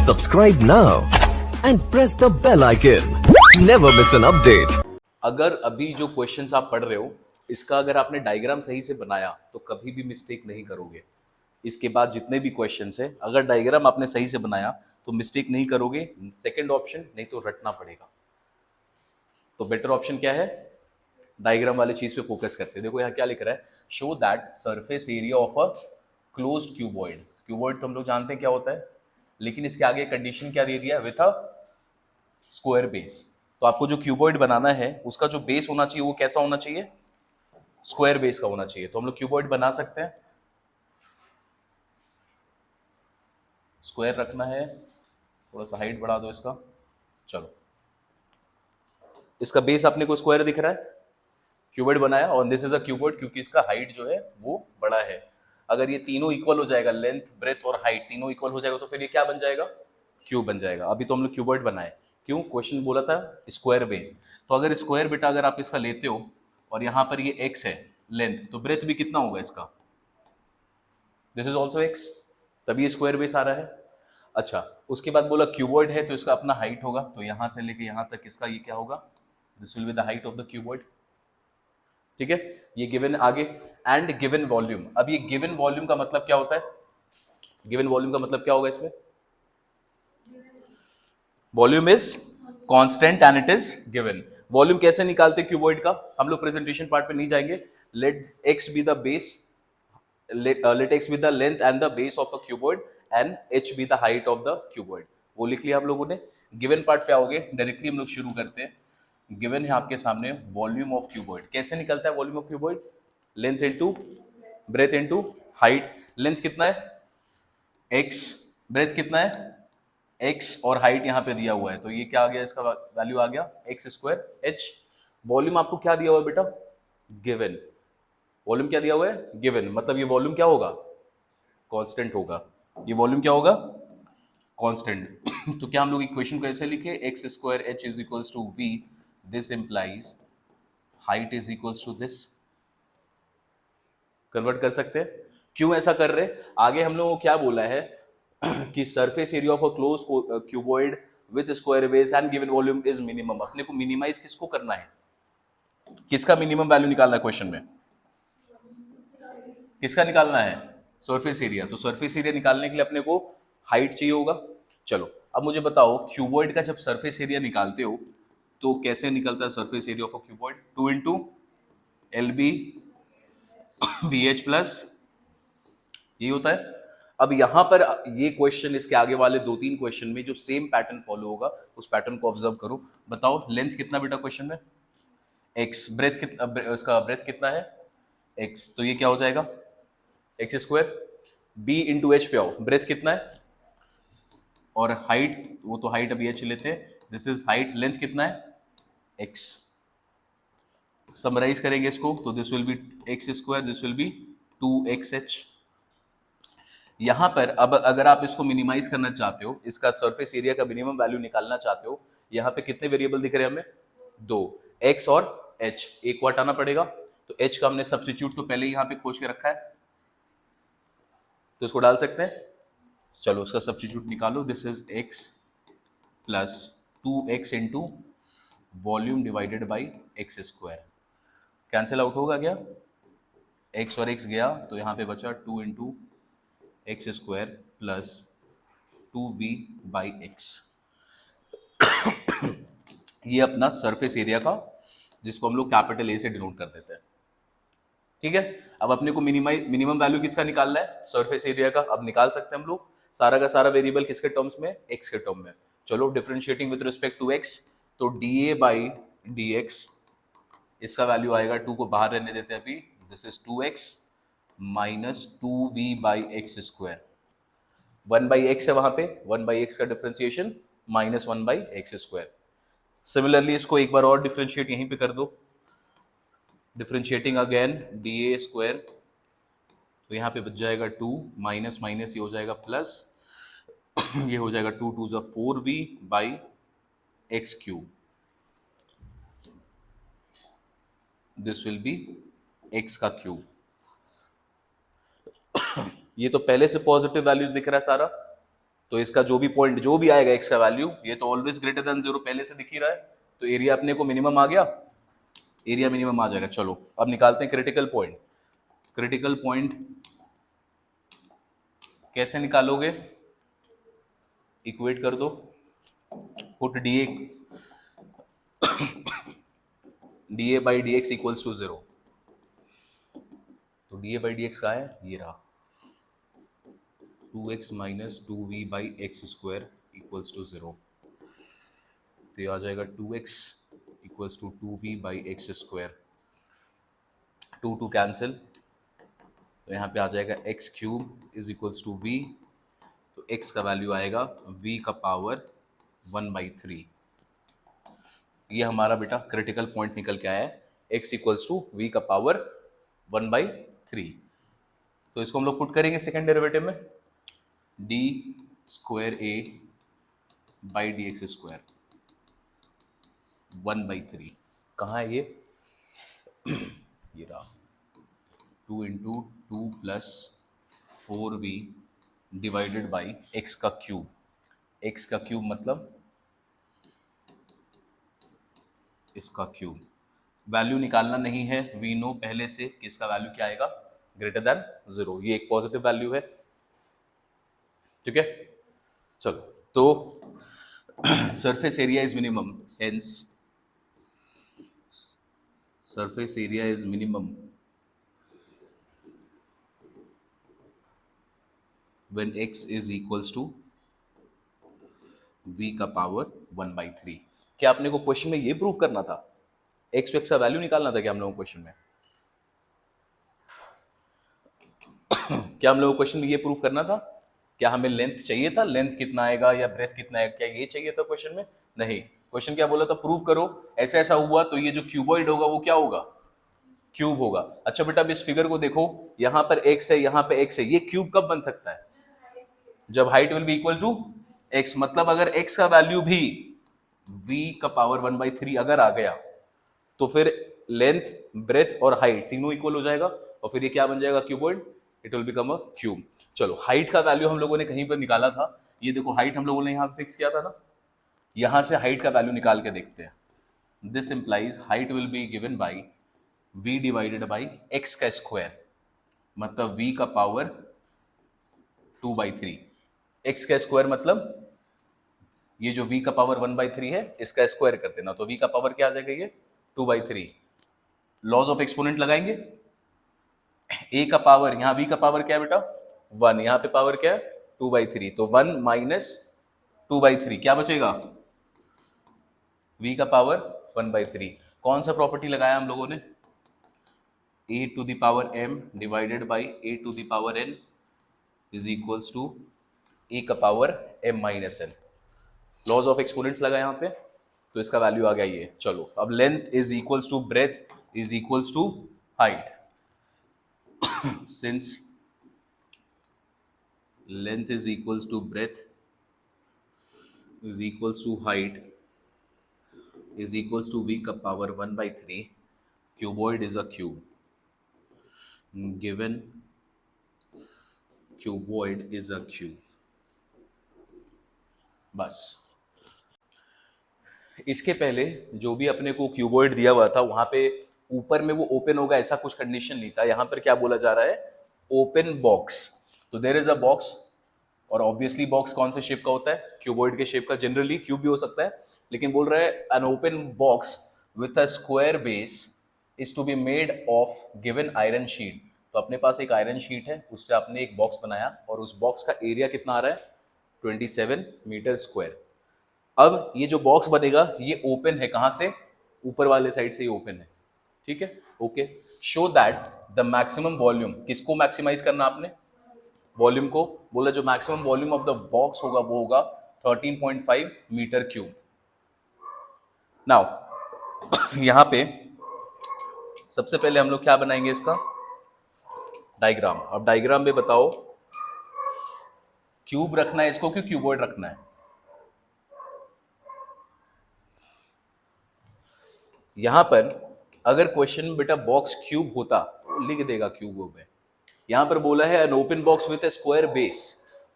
Subscribe now and press the bell icon. Never miss an update. अगर अभी जो questions आप पढ़ रहे हो इसका अगर आपने डायग्राम सही से बनाया तो कभी भी मिस्टेक नहीं करोगे। इसके बाद जितने भी क्वेश्चंस है अगर डायग्राम आपने सही से बनाया तो मिस्टेक नहीं करोगे। सेकंड ऑप्शन, नहीं तो रटना पड़ेगा। तो बेटर ऑप्शन क्या है? डायग्राम वाली चीज पे फोकस करते हैं। देखो यहाँ क्या लिख रहा है, show that surface area of a closed cuboid. Cuboid तो हम लोग जानते हैं क्या होता है, लेकिन इसके आगे कंडीशन क्या दे दिया, विथ अ स्क्वायर बेस। तो आपको जो क्यूबॉइड बनाना है उसका जो बेस होना चाहिए वो कैसा होना चाहिए, स्क्वायर बेस का होना चाहिए। तो हम लोग क्यूबॉइड बना सकते हैं। स्क्वायर रखना है, थोड़ा सा हाइट बढ़ा दो इसका। चलो, इसका बेस अपने को स्क्वायर दिख रहा है, क्यूबॉइड बनाया और दिस इज अ क्यूबॉइड क्योंकि इसका हाइट जो है वो बड़ा है। अगर ये तीनों इक्वल हो जाएगा, लेंथ ब्रेथ और हाइट तीनों इक्वल हो जाएगा तो फिर ये क्या बन जाएगा, क्यूब बन जाएगा। अभी तो हम लोग क्यूबॉइड बनाए, क्यों, क्वेश्चन बोला था स्क्वायर बेस। तो अगर स्क्वायर बेटा अगर आप इसका लेते हो और यहाँ पर ये एक्स है लेंथ, तो ब्रेथ भी कितना होगा इसका, दिस इज ऑल्सो एक्स, तभी स्क्वायर बेस आ रहा है। अच्छा, उसके बाद बोला क्यूबॉइड है तो इसका अपना हाइट होगा, तो यहां से लेके यहां तक इसका ये क्या होगा, this will be the height of the cuboid. ठीक है, ये गिवन आगे। And given volume. अब ये गिवन वॉल्यूम का मतलब क्या होता है, गिवन वॉल्यूम का मतलब क्या होगा इसमें, volume is constant and it is given. Volume कैसे निकालते हैं क्यूबॉइड का, हम लोग प्रेजेंटेशन पार्ट पे नहीं जाएंगे। Let x be the base, let x be the length and the base of a cuboid and h be the height of the cuboid। वो लिख लिया आप लोगों ने। गिवन पार्ट पे आओगे, डायरेक्टली हम लोग शुरू करते हैं। गिवन है आपके सामने वॉल्यूम ऑफ क्यूबॉइड। कैसे निकलता है volume of cuboid, length into breadth into height. Length कितना है x, ब्रेथ कितना है x और हाइट यहाँ पे दिया हुआ है, तो ये क्या आ गया, इसका वैल्यू आ गया एक्स स्क्वायर h। वॉल्यूम आपको क्या दिया हुआ है बेटा, गिवन। वॉल्यूम क्या दिया हुआ है, गिवन, मतलब ये वॉल्यूम क्या होगा, कांस्टेंट होगा। ये वॉल्यूम क्या होगा, कांस्टेंट। तो क्या हम लोग इक्वेशन को ऐसे लिखे, x square h is equals to v, this implies height is equals to this. Convert कर सकते हैं। क्यों ऐसा कर रहे, आगे हम लोगों को क्या बोला है कि surface area of a close cuboid with square base and given volume is minimum. अपने को मिनिमाइज किसको करना है, किसका मिनिमम वैल्यू निकालना है क्वेश्चन में, किसका निकालना है, सरफेस एरिया। तो सरफेस एरिया निकालने के लिए अपने को हाइट चाहिए होगा। चलो अब मुझे बताओ, क्यूबॉइड का जब सरफेस एरिया निकालते हो तो कैसे निकलता है surface area of a cuboid, 2 into l b b h plus, यही होता है। अब यहां पर ये क्वेश्चन, इसके आगे वाले 2-3 क्वेश्चन में जो सेम पैटर्न फॉलो होगा उस पैटर्न को ऑब्जर्व करो। बताओ लेंथ कितना बेटा क्वेश्चन में, एक्स, ब्रेथ कितना, उसका ब्रेथ कितना है एक्स, तो ये क्या हो जाएगा x square. B into h पे आओ, ब्रेथ कितना है और हाइट, वो तो हाइट अभी एच लेते हैं, दिस इज हाइट। लेंथ कितना है एक्स। समराइज करेंगे इसको तो this will be x square, this will be 2xh। यहां पर अब अगर आप इसको मिनिमाइज करना चाहते हो, इसका सरफेस एरिया का मिनिमम वैल्यू निकालना चाहते हो, यहां पे कितने वेरिएबल दिख रहे हैं हमें, 2, एक्स और एच। एक को हटाना पड़ेगा, तो एच का हमने सब्स्टिट्यूट तो पहले ही यहां पे खोज के रखा है, तो इसको डाल सकते हैं। चलो उसका सब्स्टिट्यूट निकालो, this is x plus 2x into volume divided by x square. Cancel out होगा क्या, x और x गया तो यहाँ पे बचा 2 into x square plus 2v by x. ये अपना सरफेस एरिया का, जिसको हम लोग कैपिटल ए से डिनोट कर देते हैं। ठीक है, अब अपने को मिनिमम वैल्यू किसका निकालना है, सरफेस एरिया का। अब निकाल सकते हैं हम लोग सारा का सारा वेरिएबल किसके टर्म्स में, एक्स के टर्म में। चलो differentiating with respect to X, तो D A by D X, इसका वैल्यू आएगा 2 को बाहर रहने देते हैं अभी, this is 2x minus 2v by x square. 1 by X है वहां पे, 1 बाई एक्स का differentiation minus 1 by x square. Similarly इसको एक बार और डिफरेंशिएट यहीं पे कर दो, differentiating again D A square, तो यहाँ पे बच जाएगा 2 माइनस माइनस ये हो जाएगा प्लस, ये हो जाएगा 2 2 4v by x cube, this will be x का क्यूब। ये तो पहले से पॉजिटिव वैल्यूज दिख रहा है सारा, तो इसका जो भी पॉइंट जो भी आएगा x का वैल्यू, ये तो ऑलवेज ग्रेटर देन 0 पहले से दिख ही रहा है, तो एरिया अपने को मिनिमम आ गया, एरिया मिनिमम आ जाएगा। चलो अब निकालते हैं क्रिटिकल पॉइंट। क्रिटिकल पॉइंट कैसे निकालोगे, इक्वेट कर दो, put dA by D x equals to 0। तो dA बाई डी एक्स का है, ये रहा 2x minus 2v by x square equals to 0। तो ये आ जाएगा 2x equals to 2v by x square, 2 cancel, तो यहाँ पे आ जाएगा x cube is equals to v। तो x का वैल्यू आएगा v का पावर 1/3। ये हमारा बेटा क्रिटिकल पॉइंट निकल के आया है, x इक्वल्स टू v का पावर 1/3। तो इसको हम लोग पुट करेंगे सेकेंड डेरिवेटिव में, d square a by D x square 1/3। कहाँ है ये ये रहा 2 into 2 plus 4v divided by X का क्यूब। एक्स का क्यूब मतलब इसका क्यूब। वैल्यू निकालना नहीं है, वी नो पहले से कि इसका वैल्यू क्या आएगा, ग्रेटर देन 0। ये एक पॉजिटिव वैल्यू है, ठीक है। चलो तो surface area is minimum, hence surface area is minimum when x is equals to v का पावर 1/3। क्या आपने को क्वेश्चन में ये प्रूव करना था, x का वैल्यू निकालना था क्या हम लोगों को क्वेश्चन में? क्या हम लोगों को क्वेश्चन में ये प्रूव करना था? क्या हमें लेंथ चाहिए था, लेंथ कितना आएगा या ब्रेथ कितना आएगा, क्या ये चाहिए था क्वेश्चन में? नहीं, क्वेश्चन क्या बोला था, प्रूव करो ऐसा ऐसा हुआ तो ये जो क्यूबॉइड होगा वो क्या होगा, क्यूब होगा। अच्छा बेटा अब इस फिगर को देखो, यहाँ पर x है, यहाँ पे x है, ये क्यूब कब बन सकता है, जब height will be equal to x। मतलब अगर x का वैल्यू भी v का पावर 1/3 अगर आ गया तो फिर लेंथ, ब्रेथ और हाइट तीनों इक्वल हो जाएगा और फिर ये क्या बन जाएगा, cuboid, it will become a cube. चलो हाइट का वैल्यू हम लोगों ने कहीं पर निकाला था, ये देखो हाइट हम लोगों ने यहाँ फिक्स किया था ना, यहां से हाइट का वैल्यू निकाल के देखते हैं। This implies height will be given by v divided by x का स्क्वायर, मतलब v का पावर 2/3। x का स्क्वायर मतलब ये जो v का पावर 1/3 है इसका स्क्वायर कर देना, तो v का पावर क्या आ जाएगा, ये 2/3। लॉज ऑफ एक्सपोनेंट लगाएंगे, a का पावर, यहाँ v का पावर क्या है बेटा 1, यहाँ पे पावर क्या है 2/3, तो 1 माइनस 2/3 क्या बचेगा, v का पावर 1/3। कौन सा प्रॉपर्टी लगाया हम लोगों ने, a to the power m divided by a to the power n is equals to a का power m minus n। Laws of exponents लगा यहाँ पे, तो इसका वैल्यू आ गया ये। चलो अब length is equals to breadth is equals to height. Since length is equals to breadth is equals to height is equals to v का power 1/3, cuboid is a cube, given cuboid is a cube. बस इसके पहले जो भी अपने को cuboid दिया हुआ था वहां पे ऊपर में वो ओपन होगा ऐसा कुछ कंडीशन नहीं था, यहां पर क्या बोला जा रहा है, ओपन बॉक्स। तो देयर इज अ बॉक्स, और ऑब्वियसली बॉक्स कौन से शेप का होता है, क्यूबॉइड के शेप का, जनरली क्यूब भी हो सकता है, लेकिन बोल रहा है an open box with a square base is to be made of given iron sheet. तो अपने पास एक आयरन शीट है, उससे आपने एक बॉक्स बनाया और उस बॉक्स का एरिया कितना आ रहा है 27 मीटर स्क्वायर। अब ये जो बॉक्स बनेगा ये ओपन है, कहां से, ऊपर वाले साइड से ये ओपन है, ठीक है, okay. Show that the maximum volume, किसको मैक्सिमाइज करना आपने, वॉल्यूम को, बोला जो maximum volume of the box होगा वो होगा 13.5 मीटर क्यूब। नाउ यहां पे सबसे पहले हम लोग क्या बनाएंगे, इसका डायग्राम। अब डायग्राम में बताओ क्यूब रखना है इसको कि क्यूबॉइड रखना है, यहां पर अगर क्वेश्चन में बेटा बॉक्स क्यूब होता तो लिख देगा क्यूब में, यहां पर बोला है an open box with A square base,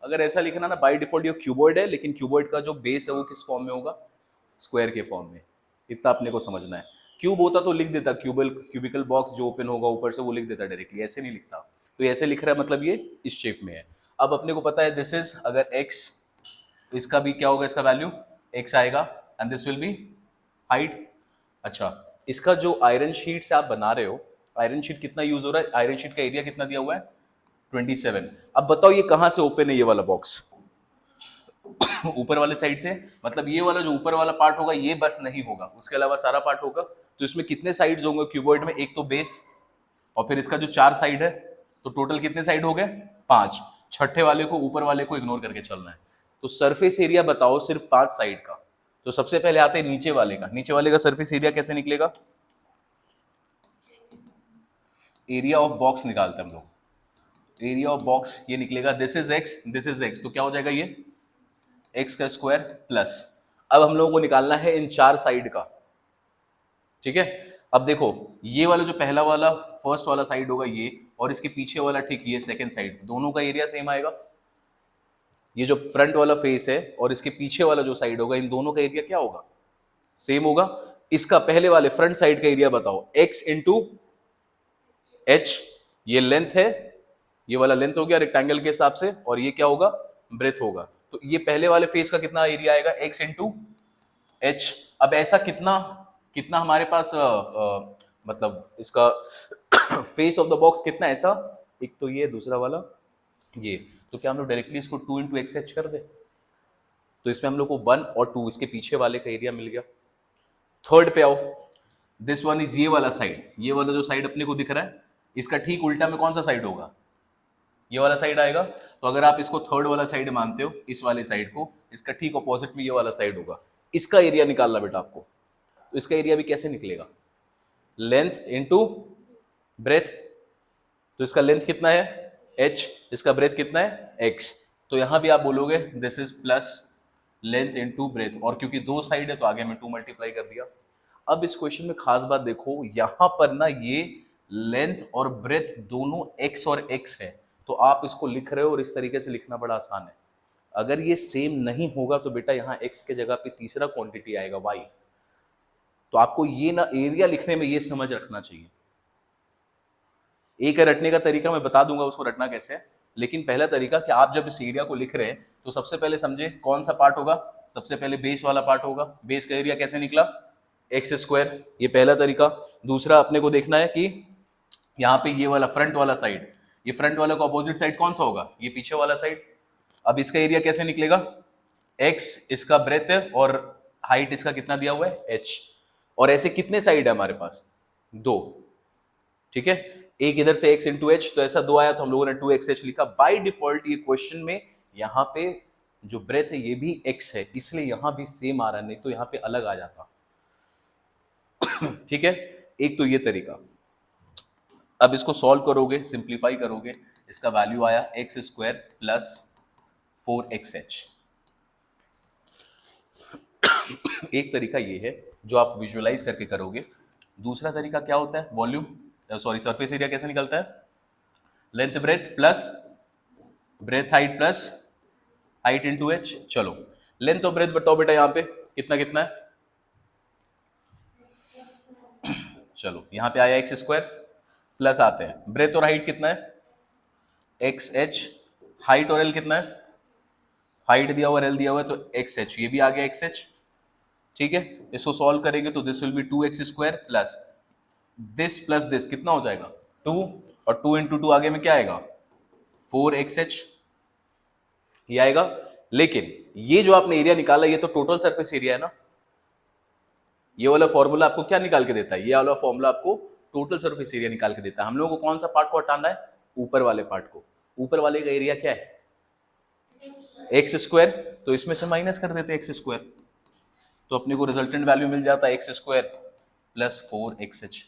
अगर ऐसा लिखना ना, बाय डिफॉल्ट ये क्यूबॉइड है, लेकिन क्यूबॉइड का जो बेस है वो किस फॉर्म में होगा, स्क्वायर के फॉर्म में। इतना अपने को समझना है। क्यूब होता तो लिख देता, क्यूबिकल बॉक्स जो ओपन होगा ऊपर से वो लिख देता डायरेक्टली, ऐसे नहीं लिखता। तो ऐसे लिख रहा है मतलब ये इस शेप में है। अब अपने को पता है दिस इज, अगर x, इसका भी क्या होगा, इसका वैल्यू x आएगा, and this will be height. अच्छा, इसका जो आयरन शीट से आप बना रहे हो, आयरन शीट कितना यूज हो रहा है, आयरन शीट का एरिया कितना दिया हुआ है, 27। अब बताओ ये कहां से ओपन है, ये वाला बॉक्स ऊपर वाले साइड से, मतलब ये वाला जो ऊपर वाला पार्ट होगा ये बस नहीं होगा, उसके अलावा सारा पार्ट होगा। तो इसमें कितने साइड्स होंगे क्यूबॉइड में, एक तो बेस और फिर इसका जो 4 साइड है, तो टोटल कितने साइड हो गए, 5। छठे वाले को, ऊपर वाले को इग्नोर करके चलना है। तो सरफेस एरिया बताओ सिर्फ 5 साइड का। तो सबसे पहले आते हैं नीचे वाले का। नीचे वाले का सरफेस एरिया कैसे निकलेगा, एरिया ऑफ बॉक्स निकालते हैं हम लोग। एरिया ऑफ बॉक्स ये निकलेगा, this is x, this is x, तो क्या हो जाएगा ये एक्स का स्क्वायर प्लस। अब हम लोगों को निकालना है इन 4 साइड का, ठीक है। अब देखो ये वाला जो पहला वाला फर्स्ट वाला साइड होगा ये, और इसके पीछे वाला ठीक ये सेकंड साइड, दोनों का एरिया सेम आएगा। ये जो फ्रंट वाला फेस है और इसके पीछे वाला जो साइड होगा, इन दोनों का एरिया क्या होगा, सेम होगा। इसका पहले वाले फ्रंट साइड का एरिया बताओ, x इंटू एच, ये लेंथ है, ये वाला लेंथ हो गया रेक्टेंगल के हिसाब से, और ये क्या होगा, ब्रेथ होगा। तो ये पहले वाले फेस का कितना एरिया आएगा, x इंटू एच। अब ऐसा कितना कितना हमारे पास मतलब इसका फेस ऑफ द बॉक्स कितना ऐसा, एक तो ये दूसरा वाला ये, तो क्या हम लोग डायरेक्टली इसको 2 इंटू एक्स एच कर दे, तो इसमें हम लोग को 1 और 2 इसके पीछे वाले का एरिया मिल गया। थर्ड पे आओ, दिस वन इज ये वाला साइड, ये वाला जो साइड अपने को दिख रहा है, इसका ठीक उल्टा में कौन सा साइड होगा, ये वाला साइड आएगा। तो अगर आप इसको थर्ड वाला साइड मानते हो, इस वाले साइड को, इसका ठीक ऑपोजिट में ये वाला साइड होगा। इसका एरिया निकालना बेटा आपको, तो इसका एरिया भी कैसे निकलेगा, लेंथ इंटू ब्रेथ। तो इसका लेंथ कितना है h, इसका ब्रेथ कितना है x। तो यहां भी आप बोलोगे this is plus length into breadth, और क्योंकि 2 साइड है तो आगे में 2 मल्टीप्लाई कर दिया। अब इस क्वेश्चन में खास बात देखो, यहां पर ना ये लेंथ और ब्रेथ दोनों x और x है, तो आप इसको लिख रहे हो और इस तरीके से लिखना बड़ा आसान है। अगर ये सेम नहीं होगा तो बेटा यहाँ x के जगह पे तीसरा क्वांटिटी आएगा y। तो आपको ये ना एरिया लिखने में ये समझ रखना चाहिए। एक रटने का तरीका मैं बता दूंगा उसको रटना कैसे है, लेकिन पहला तरीका कि आप जब इस एरिया को लिख रहे हैं तो सबसे पहले समझे कौन सा पार्ट होगा, सबसे पहले बेस वाला पार्ट होगा। बेस का एरिया कैसे निकला, एक्स स्क्वायर, ये पहला तरीका। दूसरा अपने को देखना है कि यहाँ पे ये वाला फ्रंट वाला साइड, ये फ्रंट वाला का अपोजिट साइड कौन सा होगा, ये पीछे वाला साइड। अब इसका एरिया कैसे निकलेगा, एक्स इसका ब्रेथ है और हाइट इसका कितना दिया हुआ है एच, और ऐसे कितने साइड है हमारे पास, 2, ठीक है। एक इधर से x इंटू एच, तो ऐसा 2 आया तो हम लोगों ने 2xh लिखा। बाय डिफॉल्ट ये क्वेश्चन में यहाँ पे जो ब्रेथ है ये भी x है, इसलिए यहां भी सेम आ रहा है, नहीं तो यहाँ पे अलग आ जाता ठीक है। एक तो ये तरीका। अब इसको सॉल्व करोगे, सिंप्लीफाई करोगे, इसका वैल्यू आया एक्स स्क्वायर प्लस 4xh। एक तरीका ये है जो आप विजुअलाइज करके करोगे। दूसरा तरीका क्या होता है, वॉल्यूम सॉरी सरफेस एरिया कैसे निकलता है, length breadth plus breadth height plus height into H. चलो लेंथ और ब्रेथ बताओ बेटा यहाँ पे कितना कितना है, चलो यहाँ पे आया एक्स स्क्वायर प्लस आते हैं ब्रेथ और हाइट कितना है एक्स एच, हाइट और एल कितना है, हाइट दिया हुआ एल दिया हुआ है तो एक्स एच, ये भी आ गया एक्स एच, ठीक है। इसको सॉल्व करेंगे तो this will be 2x square plus this कितना हो जाएगा 2, और 2 इंटू 2 आगे में क्या आएगा 4xh, ये आएगा। लेकिन ये जो आपने एरिया निकाला ये तो टोटल सरफेस एरिया है ना, ये वाला फॉर्मूला आपको क्या निकाल के देता है, ये वाला फॉर्मूला आपको टोटल सरफेस एरिया निकाल के देता है। हम लोगों को कौन सा पार्ट को हटाना है, ऊपर वाले पार्ट को। ऊपर वाले का एरिया क्या है एक्स स्क्वायर, तो इसमें से माइनस कर देते एक्स स्क्वायर, तो अपने को रिजल्टेंट वैल्यू मिल जाता है एक्स स्क्वायर प्लस 4xh।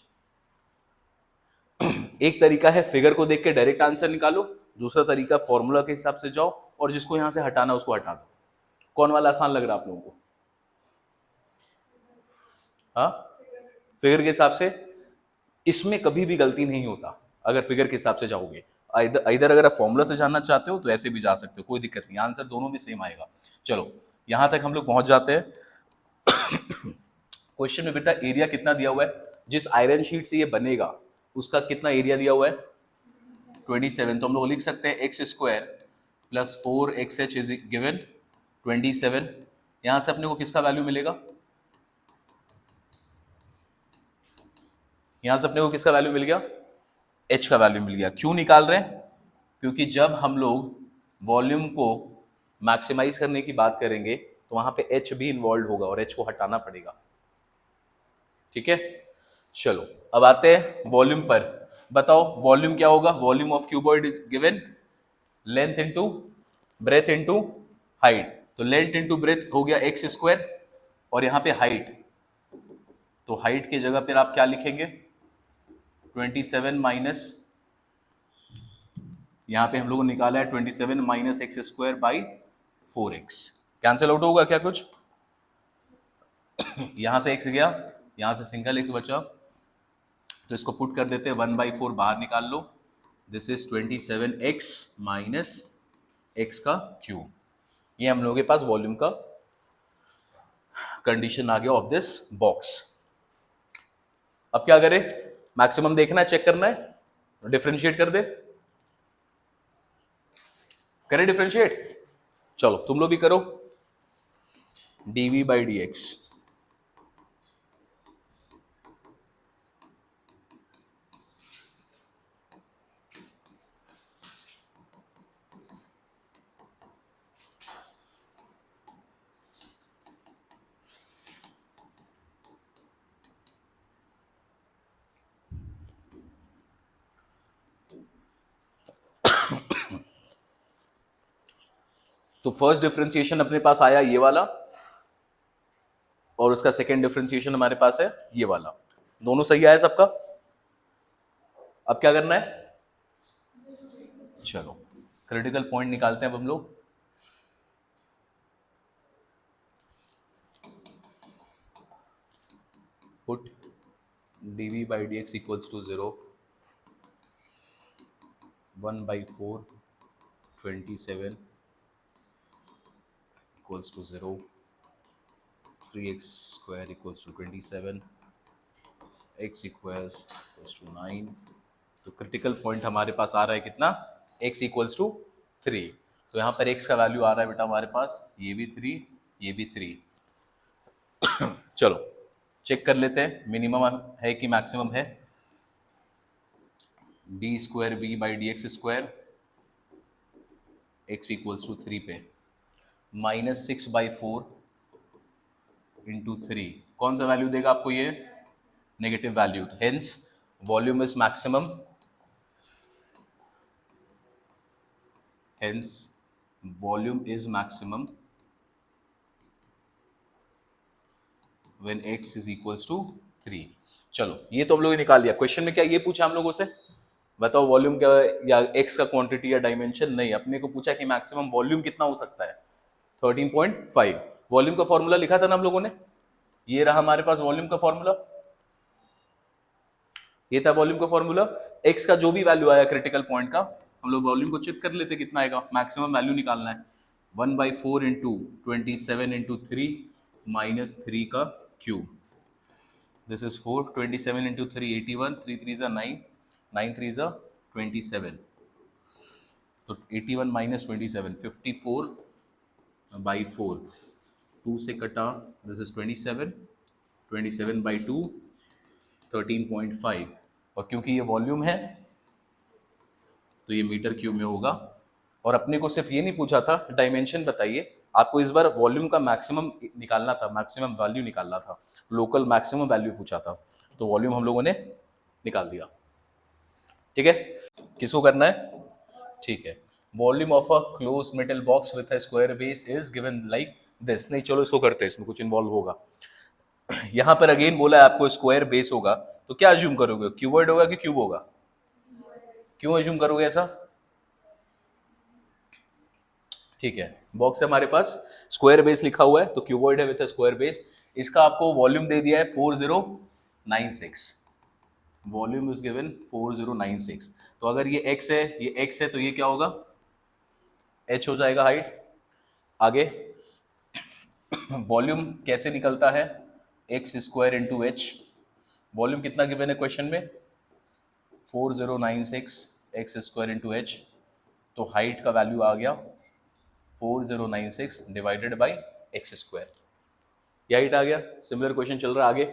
एक तरीका है फिगर को देख के डायरेक्ट आंसर निकालो, दूसरा तरीका फॉर्मूला के हिसाब से जाओ और जिसको यहां से हटाना उसको हटा दो। कौन वाला आसान लग रहा है आप लोगों को, हाँ फिगर के हिसाब से। इसमें कभी भी गलती नहीं होता अगर फिगर के हिसाब से जाओगे, इधर अगर आप फॉर्मूला से जानना चाहते हो तो ऐसे भी जा सकते हो, कोई दिक्कत नहीं, आंसर दोनों में सेम आएगा। चलो यहां तक हम लोग पहुंच जाते हैं। क्वेश्चन में बेटा एरिया कितना दिया हुआ है, जिस आयरन शीट से ये बनेगा उसका कितना एरिया दिया हुआ है 27। तो हम लोग लिख सकते हैं x square plus 4xh is given 27। यहां से अपने को किसका वैल्यू मिलेगा, यहां से अपने को किसका वैल्यू मिल गया, h का वैल्यू मिल गया। क्यों निकाल रहे हैं, क्योंकि जब हम लोग वॉल्यूम को मैक्सिमाइज करने की बात करेंगे तो वहां पे h भी इन्वॉल्व होगा और h को हटाना पड़ेगा। ठीक है, चलो अब आते हैं वॉल्यूम पर। बताओ वॉल्यूम क्या होगा, volume of cuboid is given length into breadth into height. तो लेंथ इंटू ब्रेथ हो गया एक्स स्क्वायर, और यहां पे हाइट, तो हाइट की जगह पर आप क्या लिखेंगे 27 माइनस, यहां पे हम लोगों ने निकाला है 27 minus x square by 4x। Cancel out होगा क्या कुछ, यहां से x गया, यहां से सिंगल x बचा, तो इसको पुट कर देते हैं 1/4 बाहर निकाल लो। This is 27x minus x का क्यूब। ये हम लोगों के पास वॉल्यूम का कंडीशन आ गया ऑफ दिस बॉक्स। अब क्या करें, मैक्सिमम देखना है, चेक करना है, डिफरेंशिएट कर दे, करें डिफरेंशिएट, चलो तुम लोग भी करो dv/dx। तो फर्स्ट डिफरेंशिएशन अपने पास आया ये वाला, और उसका सेकेंड डिफरेंशिएशन हमारे पास है ये वाला, दोनों सही आया सबका। अब क्या करना है, चलो क्रिटिकल पॉइंट निकालते हैं अब हम लोग। Put dv/dx equals to 0, 1/4 27 equals to 0, 3x square equals to 27, x equals to 9। तो क्रिटिकल पॉइंट हमारे पास आ रहा है कितना, x इक्वल्स टू 3। तो यहाँ पर x का वैल्यू आ रहा है बेटा हमारे पास, ये भी 3, ये भी 3। चलो चेक कर लेते हैं मिनिमम है कि मैक्सिमम है। D square v/dx² x equals to 3 पे -6/4 इंटू 3, कौन सा वैल्यू देगा आपको ये, negative value. Hence volume is maximum, hence volume is maximum when x is equals to 3। चलो ये तो हम लोगों ने निकाल लिया। क्वेश्चन में क्या ये पूछा हम लोगों से, बताओ वॉल्यूम क्या या x का क्वांटिटी या डायमेंशन, नहीं, अपने को पूछा कि मैक्सिमम वॉल्यूम कितना हो सकता है 13.5। वॉल्यूम का फॉर्मूला लिखा था ना हम लोगों ने, ये रहा हमारे पास वॉल्यूम का फॉर्मूला, ये था वॉल्यूम का फॉर्मूला। x का जो भी वैल्यू आया क्रिटिकल पॉइंट का, हम लोग वॉल्यूम को चेक कर लेते कितना आएगा, मैक्सिमम वैल्यू निकालना है। 1/4 इंटू 27 इंटू 3 माइनस 3 का क्यूब, दिस इज 4, 27 इंटू 3 81, 3 3 9, 9 3 27, तो 81 माइनस 27 54/4, 2 से कटा, दिस इज 27, 27/2 13.5, और क्योंकि ये वॉल्यूम है तो ये मीटर क्यूब में होगा। और अपने को सिर्फ ये नहीं पूछा था डायमेंशन बताइए, आपको इस बार वॉल्यूम का मैक्सिमम निकालना था, मैक्सिमम वैल्यू निकालना था, लोकल मैक्सिमम वैल्यू पूछा था, तो वॉल्यूम हम लोगों ने निकाल दिया। ठीक है, किसको करना है, ठीक है, volume of a close metal box with a square base is given like this. नहीं चलो इसको करते हैं, इसमें कुछ इन्वॉल्व होगा। यहां पर अगेन बोला है आपको स्क्वायर बेस होगा, तो क्या अज्यूम करोगे, क्यूबॉइड होगा कि क्यूब होगा, क्यों अज्यूम करोगे ऐसा, ठीक है, बॉक्स है हमारे पास, स्क्वायर बेस लिखा हुआ है तो क्यूबॉइड है विथ स्क्वायर बेस। इसका आपको वॉल्यूम दे दिया है 4096, वॉल्यूम इज गिवन 4096। तो अगर ये x है, ये x है, तो ये क्या होगा, h हो जाएगा हाइट। आगे वॉल्यूम कैसे निकलता है, x square into H. Volume कितना गिवन है क्वेश्चन में, 4096 एक्स स्क्वायर इंटू एच। तो हाइट का वैल्यू आ गया 4096 डिवाइडेड बाई एक्स स्क्वायर, ये हाइट आ गया। सिमिलर क्वेश्चन चल रहा है आगे।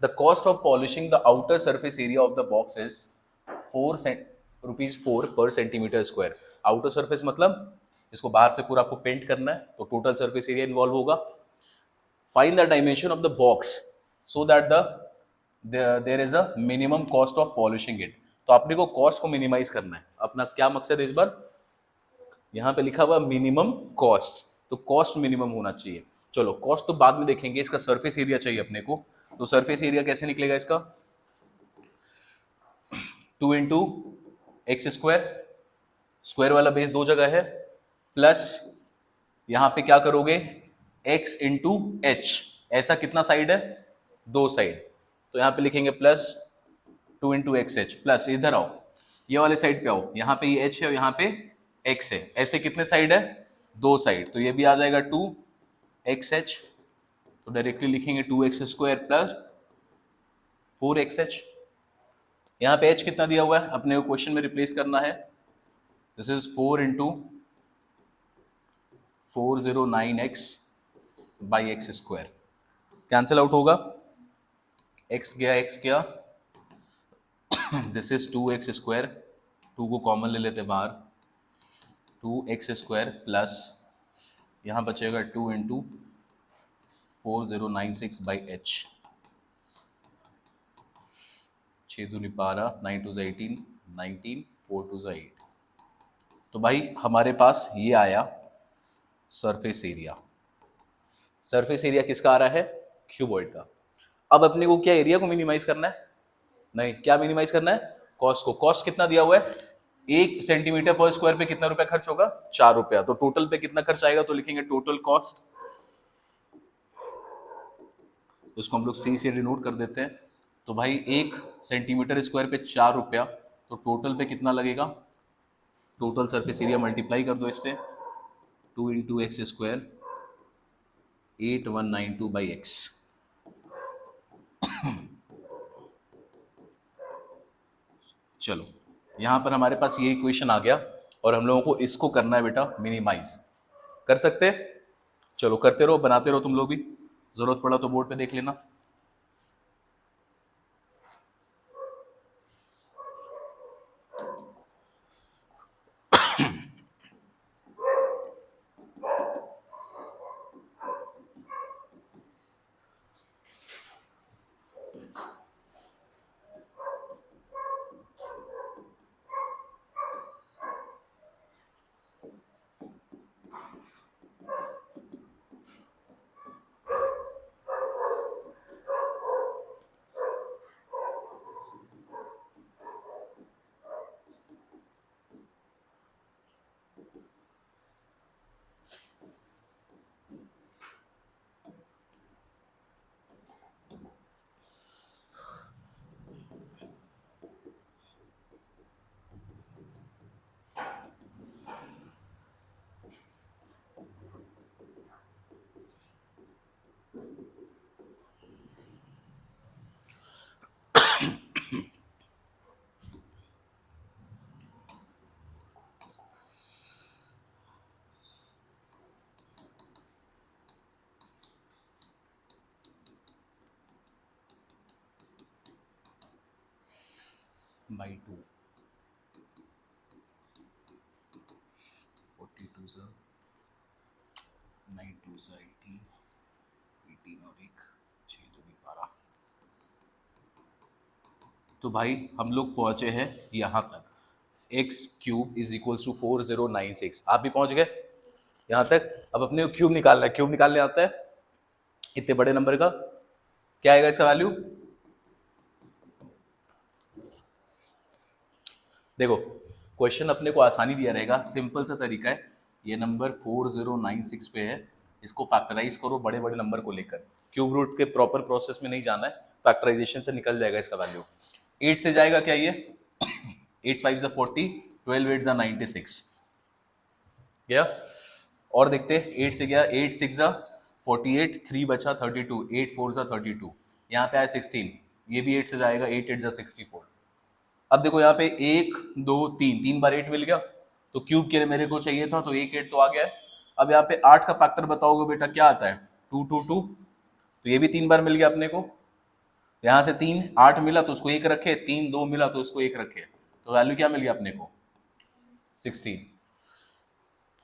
The cost of polishing the outer surface area of the box is ₹4 पर सेंटीमीटर स्क्वायर। आउटर सरफेस मतलब इसको बाहर से पूरा आपको पेंट करना है, तो टोटल सरफेस एरिया इन्वॉल्व होगा। Find the dimension of the box so that there is a minimum cost of polishing it. तो आपने को कॉस्ट को मिनिमाइज करना है। अपना क्या मकसद है इस बार, यहां पे लिखा हुआ मिनिमम कॉस्ट, तो कॉस्ट मिनिमम होना चाहिए। चलो कॉस्ट तो बाद में देखेंगे, इसका सरफेस एरिया चाहिए अपने को। तो सरफेस एरिया कैसे निकलेगा इसका, 2 इंटू एक्स स्क्वायर, स्क्वायर वाला बेस दो जगह है, प्लस यहां पे क्या करोगे, x इंटू एच। ऐसा कितना साइड है, दो साइड, तो यहां पे लिखेंगे plus 2 into x H, plus इधर आओ, ये वाले साइड पे आओ, यहां पे ये h है और यहां पे x है। ऐसे कितने साइड है, दो साइड, तो ये भी आ जाएगा 2 एक्स एच। तो डायरेक्टली लिखेंगे 2x स्क्वायर प्लस 4xh। यहां पे h कितना दिया हुआ है, अपने को क्वेश्चन में रिप्लेस करना है। This is 4 into 409x by x square, cancel out होगा, x गया x गया, दिस इज 2x स्क्वायर, 2 को कॉमन ले लेते बाहर, 2x स्क्वायर प्लस यहाँ बचेगा 2 इंटू 4096 बाई एच, 6 दूनी 12, 9 टू 18, 19, 4 टू 8। तो भाई हमारे पास ये आया सरफेस एरिया। सरफेस एरिया किसका आ रहा है, क्यूबॉइड का। अब अपने को क्या एरिया को मिनिमाइज करना है, नहीं, क्या मिनिमाइज करना है, कॉस्ट को। कॉस्ट कितना दिया हुआ है, 1 सेंटीमीटर पर स्क्वायर पे कितना रुपया खर्च होगा, 4 रुपया। तो टोटल पे कितना खर्च आएगा, तो लिखेंगे टोटल कॉस्ट, उसको हम लोग सी से डिनोट कर देते हैं। तो भाई 1 सेंटीमीटर स्क्वायर पे 4 रुपया, तो टोटल पे कितना लगेगा, टोटल सरफेस एरिया मल्टीप्लाई कर दो इससे, 2 into x square 8192 by x. चलो यहां पर हमारे पास ये इक्वेशन आ गया, और हम लोगों को इसको करना है बेटा मिनिमाइज। कर सकते हैं, चलो करते रहो, बनाते रहो तुम लोग भी, जरूरत पड़ा तो बोर्ड पे देख लेना। बाई 2, 42 से 9 2 से 18, 18 और 1, 6 2 12। तो भाई हम लोग पहुंचे हैं यहाँ तक, x cube is equals to 4096। आप भी पहुंच गए यहाँ तक। अब अपने को क्यूब निकालना है, क्यूब निकालने आता है इतने बड़े नंबर का, क्या आएगा इसका वैल्यू, देखो क्वेश्चन अपने को आसानी दिया रहेगा, सिंपल सा तरीका है। ये नंबर 4096 पे है, इसको फैक्टराइज करो बड़े बड़े नंबर को लेकर, क्यूब रूट के प्रॉपर प्रोसेस में नहीं जाना है, फैक्टराइजेशन से निकल जाएगा इसका वैल्यू। 8 से जाएगा क्या ये 8 5 जा 40, 12 8 जा 96 गया। और देखते हैं 8 से गया, 8 6 जा 48, 3 बचा 32, 8 4 जा 32, यहाँ पे आया 16, ये भी 8 से जाएगा, 8 8 जा 64। अब देखो यहाँ पे 1 2 3, 3 बार 8 मिल गया, तो क्यूब के लिए मेरे को चाहिए था, तो एक 8 तो आ गया है। अब यहाँ पे 8 का फैक्टर बताओगे बेटा क्या आता है, 2 2 2, तो ये भी 3 बार मिल गया अपने को। यहाँ से 3 8 मिला तो उसको 1 रखे, 3 2 मिला तो उसको 1 रखे, तो वैल्यू क्या मिल गया अपने को, 16।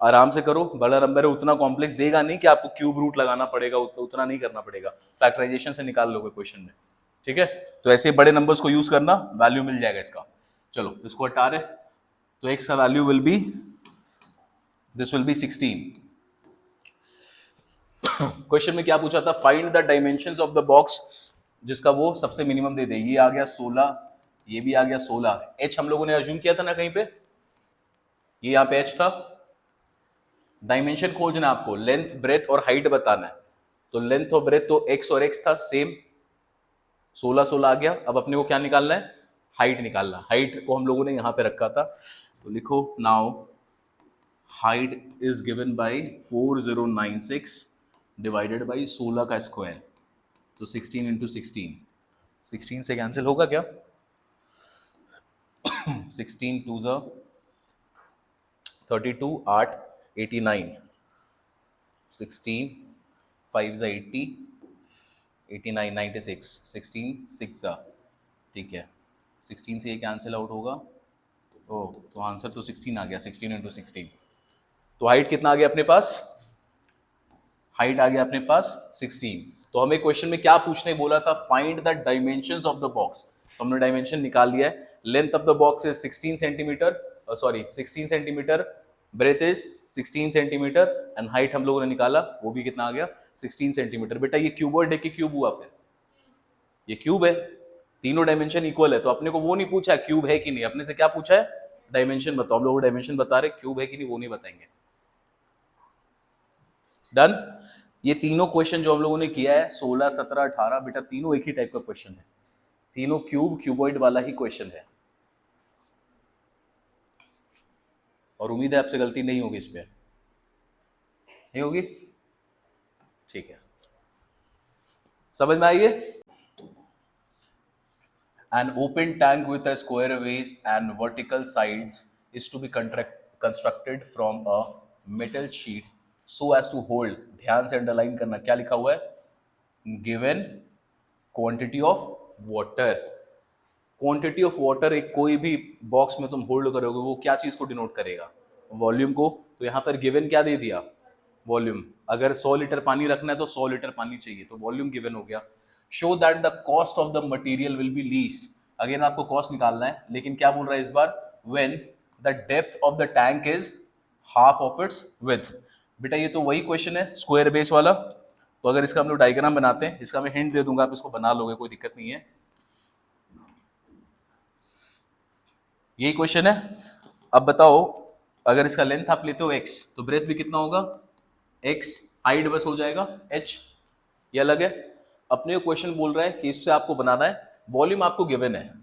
आराम से करो, बड़ा नंबर है, उतना कॉम्प्लेक्स देगा नहीं कि आपको क्यूब रूट लगाना पड़ेगा, उतना नहीं करना पड़ेगा, फैक्टराइजेशन से निकाल लोगे क्वेश्चन में, ठीक है। तो ऐसे बड़े नंबर्स को यूज करना, वैल्यू मिल जाएगा इसका। चलो इसको हटा रहे, तो x का value will be, this will be 16। Question में क्या पूछा था, find the dimensions of the box, जिसका वो सबसे मिनिमम दे दे। ये आ गया 16, ये भी आ गया 16, h हम लोगों ने अज्यूम किया था ना कहीं पे, ये यहाँ पे h था। डायमेंशन खोजना आपको, लेंथ ब्रेथ और हाइट बताना है, तो लेंथ और ब्रेथ तो x और x था सेम, 16 16 आ गया। अब अपने को क्या निकालना है, हाइट निकालना। हाइट को हम लोगों ने यहां पे रखा था, तो लिखो now height is given by 4096 divided by 16 का स्क्वायर, तो 16 इंटू 16 से कैंसिल होगा क्या, 16 2 जा 32, 8 89, 16 5 जा 80, 89 96, 16 6 जा, ठीक है, 16 से ये कैंसिल आउट होगा, ओ तो आंसर तो 16 आ गया, 16 इंटू 16। तो हाइट कितना आ गया अपने पास, हाइट आ गया अपने पास 16। तो हमें क्वेश्चन में क्या पूछने बोला था, find the dimensions of the box, तो हमने डायमेंशन निकाल लिया है। Length of the box is 16 centimetre, sorry 16 centimetre, breadth is 16 centimetre, and height हम लोगों ने निकाला, वो भी कितना आ गया 16 सेंटीमीटर। बेटा ये क्यूबॉइड है कि क्यूब हुआ, फिर ये क्यूब है, तीनों डायमेंशन इक्वल है, तो अपने को वो नहीं पूछा क्यूब है कि नहीं, अपने से क्या पूछा है, डायमेंशन बताओ। हम लोग डायमेंशन बता रहे, क्यूब है कि नहीं वो नहीं बताएंगे। डन। ये तीनों क्वेश्चन जो हम लोगों ने किया है 16 17 18, बेटा तीनों एक ही टाइप का क्वेश्चन है, तीनों क्यूबॉइड वाला ही क्वेश्चन है, और उम्मीद है आपसे गलती नहीं होगी, इस पे नहीं होगी, ठीक है, समझ में आइए। An open tank with a square base and vertical sides is to be constructed from a metal sheet so as to hold, ध्यान से अंडरलाइन करना, क्या लिखा हुआ है, given quantity of water. Quantity of water एक कोई भी बॉक्स में तुम होल्ड करोगे, वो क्या चीज को डिनोट करेगा, वॉल्यूम को। तो यहाँ पर गिवन क्या दे दिया, वॉल्यूम। अगर 100 लीटर पानी रखना है तो 100 लीटर पानी चाहिए, तो वॉल्यूम गिवन हो गया। Show that the cost of the material will be least, again आपको कॉस्ट निकालना है, लेकिन क्या बोल रहा है इस बार, when the depth of the tank is half of its width. बेटा ये तो वही क्वेश्चन है स्क्वायर बेस वाला, तो अगर इसका हम लोग डायग्राम बनाते हैं, इसका मैं हिंट दे दूंगा, आप इसको बना लोगे, कोई दिक्कत नहीं है, यही क्वेश्चन है। अब बताओ, अगर इसका लेंथ आप लेते हो x, तो ब्रेथ भी कितना होगा x, हाइट बस हो जाएगा h, ये अलग है। अपने क्वेश्चन बोल रहा है कि इससे आपको बनाना है, वॉल्यूम आपको गिवन है,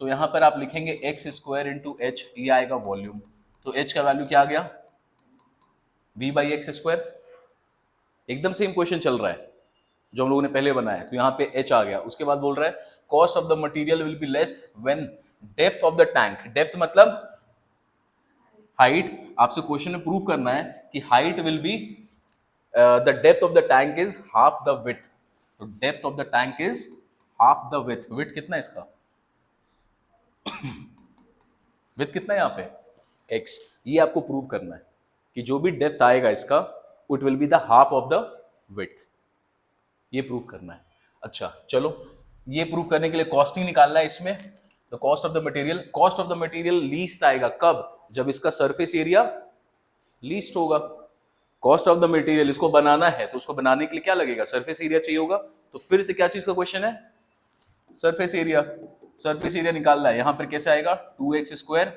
तो यहां पर आप लिखेंगे x स्क्वायर इंटू एच, ये आएगा वॉल्यूम, तो h का वैल्यू क्या आ गया, v बाई एक्स स्क्वायर। एकदम सेम क्वेश्चन चल रहा है जो हम लोगों ने पहले बनाया, तो यहाँ पे h आ गया। उसके बाद बोल रहा है cost of the material will be less when depth of the tank, depth मतलब हाइट, आपसे क्वेश्चन में प्रूव करना है कि height will be the depth of the tank is half the width, तो depth of the tank is half the width. Width कितना है इसका, विड्थ कितना है यहाँ पे x, ये आपको प्रूव करना है कि जो भी डेप्थ आएगा इसका, it will be the half of the width, ये प्रूव करना है। अच्छा चलो, ये प्रूव करने के लिए कॉस्टिंग निकालना है इसमें, the cost of the material. Cost of the material least आएगा कब, जब इसका सरफेस एरिया लीस्ट होगा। कॉस्ट ऑफ द मटेरियल, इसको बनाना है तो उसको बनाने के लिए क्या लगेगा, सरफेस एरिया चाहिए होगा, तो फिर से क्या चीज का क्वेश्चन है, सरफेस एरिया। सरफेस एरिया निकालना है, यहां पर कैसे आएगा, 2x square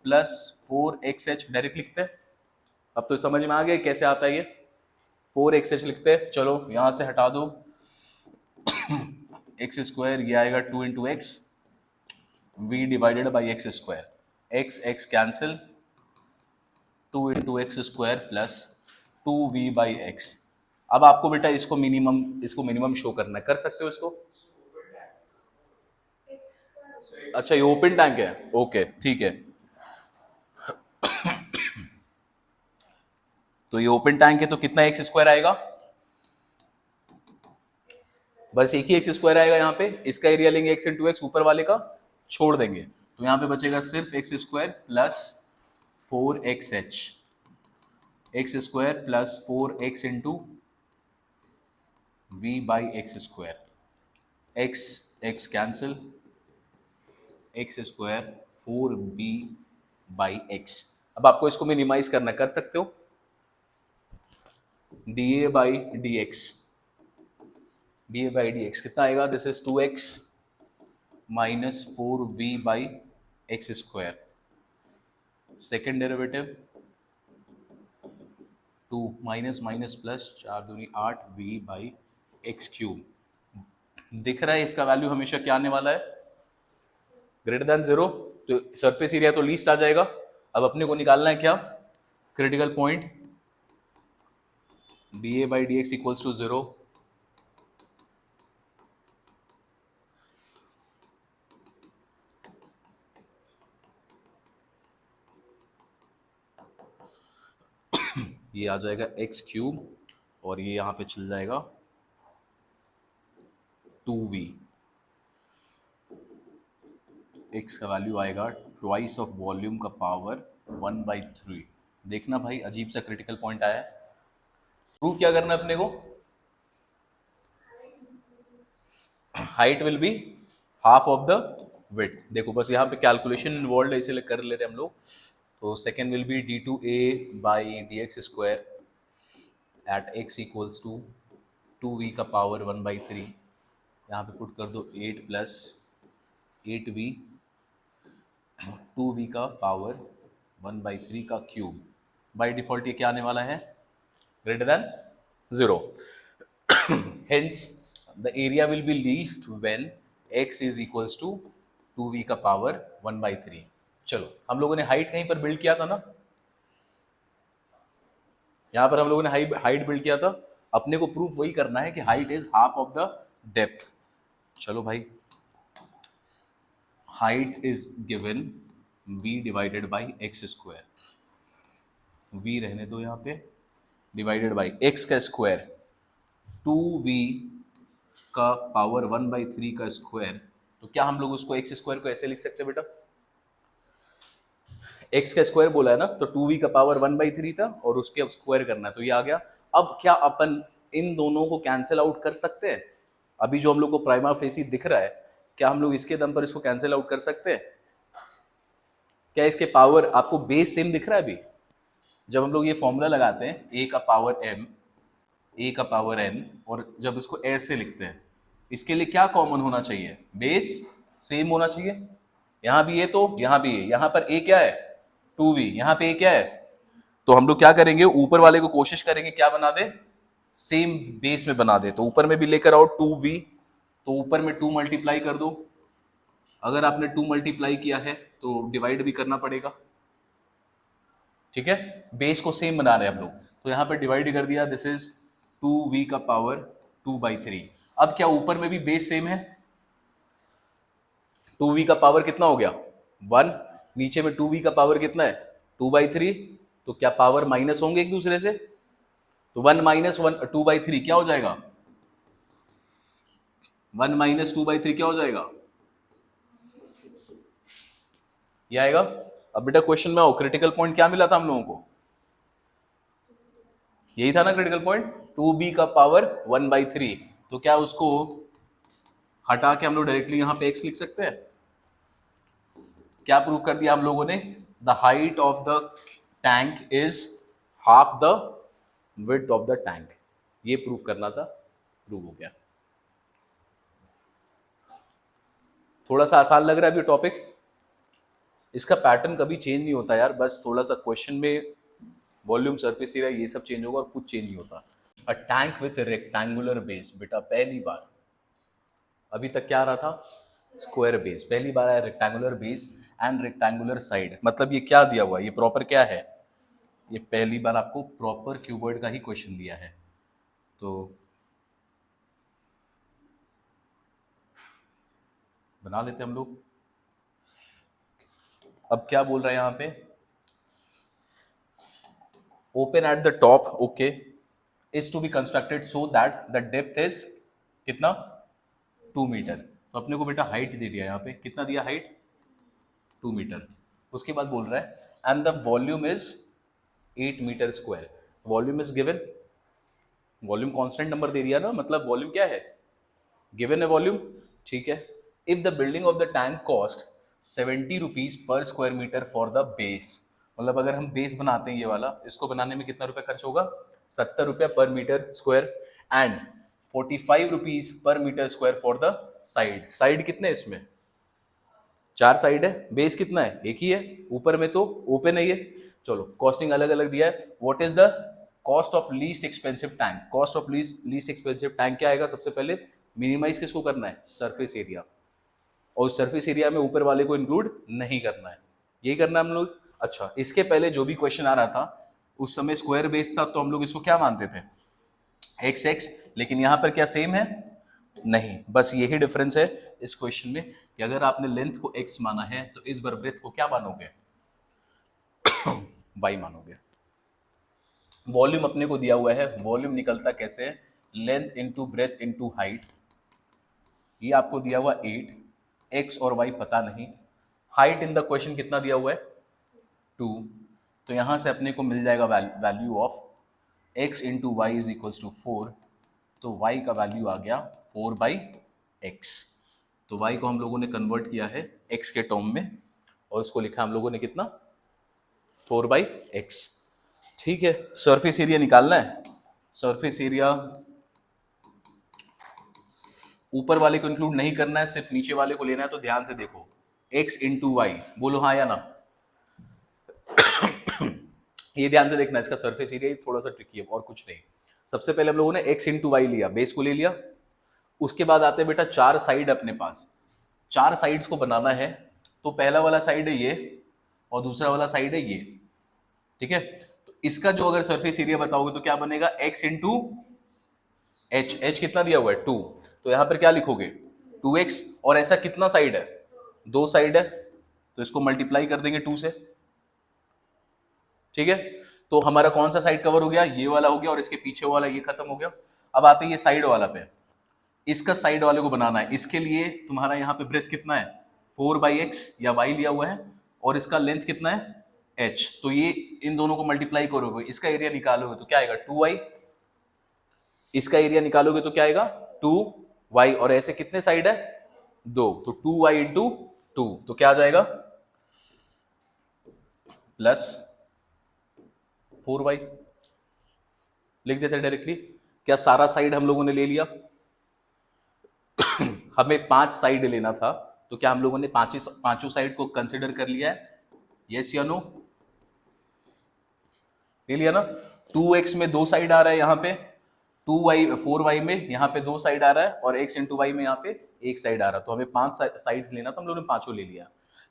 plus 4xh, direct लिखते हैं, अब तो समझ में आ गया कैसे आता है ये, 4xh लिखते हैं। चलो यहां से हटा दो x स्क्वायर, ये आएगा 2 into x, v divided by x square, x x cancel, 2 into x square plus 2v/x। अब आपको बेटा इसको मिनिमम शो करना है, कर सकते हो इसको? अच्छा, ये ओपन टैंक है, ओके ठीक है। तो ये ओपन टैंक है तो कितना एक्स स्क्वायर आएगा? बस एक ही एक्स स्क्वायर आएगा यहाँ पे। इसका एरिया लेंगे एक्स इंटू एक्स, ऊपर वाले का छोड़ देंगे, तो यहाँ पे बचेगा सिर्फ x square plus 4xh, x square plus 4x into v/x square, x x cancel, x square 4b/x। अब आपको इसको मिनिमाइज करना, कर सकते हो? dA/dx, dA/dx कितना आएगा? This is 2x minus 4v/x square, second derivative 2 minus minus plus 4 दूनी 8v/x क्यूब। दिख रहा है इसका वैल्यू हमेशा क्या आने वाला है? Greater than 0। तो सरफेस एरिया तो लीस्ट आ जाएगा। अब अपने को निकालना है क्या? Critical point, dA/dx equals to 0। ये आ जाएगा एक्स क्यूब और ये यहाँ पे चल जाएगा 2v। एक्स का वैल्यू आएगा ट्वाइस ऑफ वॉल्यूम का पावर 1/3। देखना भाई, अजीब सा क्रिटिकल पॉइंट आया है। प्रूव क्या करना है अपने को? Height will be half of the width. देखो बस यहाँ पे कैलकुलेशन इन्वॉल्व है, इसीलिए कर ले रहे हम लोग। तो second will be d2a/dx square at x equals to 2v का पावर 1/3। यहाँ पे पुट कर दो 8 प्लस 8v, 2v का पावर 1/3 का क्यूब। बाय डिफॉल्ट ये क्या आने वाला है? Greater than 0। Hence the area will be least when x is equals to 2v का पावर 1/3। चलो, हम लोगों ने हाइट कहीं पर बिल्ड किया था ना, यहां पर हम लोगों ने हाइट बिल्ड किया था। अपने को प्रूफ वही करना है कि height is half of the depth. चलो भाई, height is given v divided by x square, v रहने दो यहाँ पे, डिवाइडेड बाई एक्स का स्क्वायर, 2v का पावर 1/3 का स्क्वायर। तो क्या हम लोग उसको एक्स स्क्वायर को ऐसे लिख सकते हैं बेटा? एक्स का स्क्वायर बोला है ना, तो 2v का पावर 1/3 था और उसके अब स्क्वायर करना है, तो ये आ गया। अब क्या अपन इन दोनों को कैंसिल आउट कर सकते हैं? अभी जो हम लोग को प्राइमा फेसी दिख रहा है, क्या हम लोग इसके दम पर इसको कैंसिल आउट कर सकते हैं? क्या इसके पावर आपको बेस सेम दिख रहा है? अभी जब हम लोग ये फॉर्मूला लगाते हैं a का पावर m, a का पावर n, और जब इसको ऐसे लिखते हैं, इसके लिए क्या कॉमन होना चाहिए? बेस सेम होना चाहिए। यहां भी ये, तो यहां भी ये, यहां पर a क्या है? 2v, यहां पे a क्या है? तो हम लोग क्या करेंगे, ऊपर वाले को कोशिश करेंगे क्या बना दे? सेम बेस में बना दे। तो ऊपर में भी लेकर आओ 2v, तो ऊपर में 2 मल्टीप्लाई कर दो। अगर आपने 2 मल्टीप्लाई किया है तो डिवाइड भी करना पड़ेगा, ठीक है? बेस को सेम बना रहे हैं हम लोग, तो यहां पर डिवाइड कर दिया। दिस इज 2v का पावर 2/3। अब क्या ऊपर में भी बेस सेम है? 2v का पावर कितना हो गया? 1। नीचे में 2v का पावर कितना है? 2/3। तो क्या पावर माइनस होंगे एक दूसरे से? तो 1 माइनस 2/3 क्या हो जाएगा? 1 माइनस 2/3 क्या हो जाएगा? ये आएगा। अब बेटा क्वेश्चन में आओ, क्रिटिकल पॉइंट क्या मिला था हम लोगों को? यही था ना क्रिटिकल पॉइंट, 2b का पावर 1/3। तो क्या उसको हटा के हम लोग डायरेक्टली यहां पे x लिख सकते हैं? क्या प्रूव कर दिया हम लोगों ने? The height of the tank is half the width of the tank. ये प्रूव करना था, प्रूव हो गया। थोड़ा सा आसान लग रहा है अभी टॉपिक। इसका पैटर्न कभी चेंज नहीं होता यार, बस थोड़ा सा क्वेश्चन में वॉल्यूम, सरफेस एरिया, ये सब चेंज होगा और कुछ चेंज नहीं होता। A tank with rectangular base, बेटा पहली बार, अभी तक क्या आ रहा था? स्क्वायर बेस, पहली बार आया rectangular base and rectangular side, मतलब ये क्या दिया हुआ है, ये प्रॉपर क्या है, ये पहली बार आपको प्रॉपर क्यूबॉइड का ही क्वेश्चन दिया है। तो बना लेते हम लोग। अब क्या बोल रहा है यहां पे, open at the top, okay, is to be constructed so that the depth is कितना, 2 मीटर। तो अपने को बेटा हाइट दे दिया, यहाँ पे कितना दिया हाइट, 2 मीटर। उसके बाद बोल रहा है and the volume is 8 metre square. Volume is given, volume constant number दे दिया ना, मतलब वॉल्यूम क्या है, गिवन है वॉल्यूम, ठीक है। If the building of the tank cost 70 rupees per square metre for the base, मतलब अगर हम बेस बनाते हैं ये वाला, इसको बनाने में कितना रुपया खर्च होगा, 70 रुपया per metre square, and 45 rupees per metre square for the side. Side कितने इसमें, 4 साइड है, बेस कितना है, एक ही है, ऊपर में तो ओपन है ये। चलो कॉस्टिंग अलग अलग दिया है। What is the cost of least expensive tank, cost of least expensive tank क्या आएगा, सबसे पहले मिनिमाइज किसको करना है, सरफेस एरिया, और सरफेस एरिया में ऊपर वाले को इंक्लूड नहीं करना है, यही करना है हम लोग। अच्छा, इसके पहले जो भी क्वेश्चन आ रहा था उस समय स्क्वायर बेस था, तो हम लोग इसको क्या मानते थे, एक्स एक्स, लेकिन यहां पर क्या सेम है, नहीं, बस यही डिफरेंस है इस क्वेश्चन में कि अगर आपने लेंथ को x माना है तो इस बार ब्रेथ को क्या मानोगे, y मानोगे। वॉल्यूम अपने को दिया हुआ है, वॉल्यूम निकलता कैसे है, length into breadth into height, ये आपको दिया हुआ 8, x और y पता नहीं, हाइट इन द क्वेश्चन कितना दिया हुआ है 2, तो यहां से अपने को मिल जाएगा value of x into y is equals to 4, तो y का वैल्यू आ गया 4/x। तो y को हम लोगों ने कन्वर्ट किया है x के टर्म में, और उसको लिखा हम लोगों ने कितना, 4/x। ठीक है, सरफेस एरिया निकालना है। सरफेस एरिया ऊपर वाले को इंक्लूड नहीं करना है, सिर्फ नीचे वाले को लेना है। तो ध्यान से देखो, x इंटू वाई, बोलो हाँ या ना, ये ध्यान से देखना, इसका सरफेस एरिया थोड़ा सा ट्रिकी है और कुछ नहीं। सबसे पहले हम लोगों ने x इंटू वाई लिया, बेस को ले लिया, उसके बाद आते हैं बेटा 4 साइड अपने पास, 4 साइड्स को बनाना है। तो पहला वाला साइड है ये और दूसरा वाला साइड है ये, ठीक है। तो इसका जो अगर सरफेस एरिया बताओगे तो क्या बनेगा, x इंटू एच, एच कितना दिया हुआ है 2, तो यहां पर क्या लिखोगे 2x, और ऐसा कितना साइड है, 2 साइड है, तो इसको मल्टीप्लाई कर देंगे 2 से, ठीक है। तो हमारा कौन सा साइड कवर हो गया, ये वाला हो गया, और इसके पीछे वाला ये खत्म हो गया। अब आते हैं ये साइड वाला पे, इसका साइड वाले को बनाना है। इसके लिए तुम्हारा यहाँ पे ब्रेथ कितना है 4/x या y लिया हुआ है, और इसका लेंथ कितना है h, तो ये इन दोनों को मल्टीप्लाई करोगे, इसका एरिया निकालोगे तो क्या आएगा 2y, इसका एरिया निकालोगे तो क्या आएगा 2y, और ऐसे कितने साइड है 2, तो 2y इंटू 2, तो क्या आ जाएगा प्लस 4y, लिख देते हैं डायरेक्टली। क्या सारा साइड हम लोगों ने ले लिया, हमें 5 साइड लेना था, तो क्या हम लोगों ने पांचों साइड को कंसिडर कर लिया है, यस या नो, ले लिया ना। 2x में 2 साइड आ रहा है यहाँ पे, 4y में यहाँ पे 2 साइड आ रहा है, और x इंटू वाई में यहाँ पे 1 साइड आ रहा है, तो हमें 5 साइड्स लेना था, हम लोगों ने पांचों ले लिया।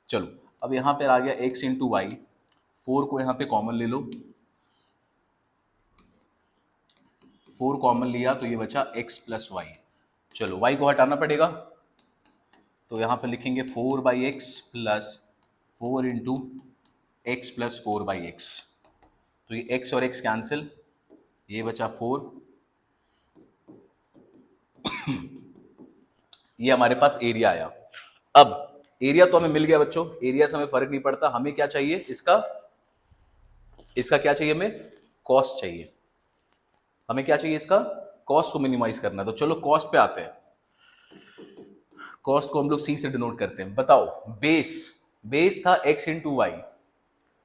चलो अब यहाँ पे आ गया x इंटू वाई, 4 को यहाँ पे कॉमन ले लो, 4 कॉमन लिया तो ये बचा x प्लस वाई। चलो y को हटाना पड़ेगा, तो यहाँ पे लिखेंगे 4/x plus 4 into x plus 4/x, तो ये x और x कैंसिल, ये बचा 4, ये हमारे पास एरिया आया। अब एरिया तो हमें मिल गया बच्चों, एरिया से हमें फर्क नहीं पड़ता, हमें क्या चाहिए, इसका क्या चाहिए, हमें कॉस्ट चाहिए, हमें क्या चाहिए, इसका कॉस्ट को मिनिमाइज करना है। तो चलो कॉस्ट पे आते हैं, कॉस्ट को हम लोग सी से डिनोट करते हैं। बताओ बेस था x इंटू वाई,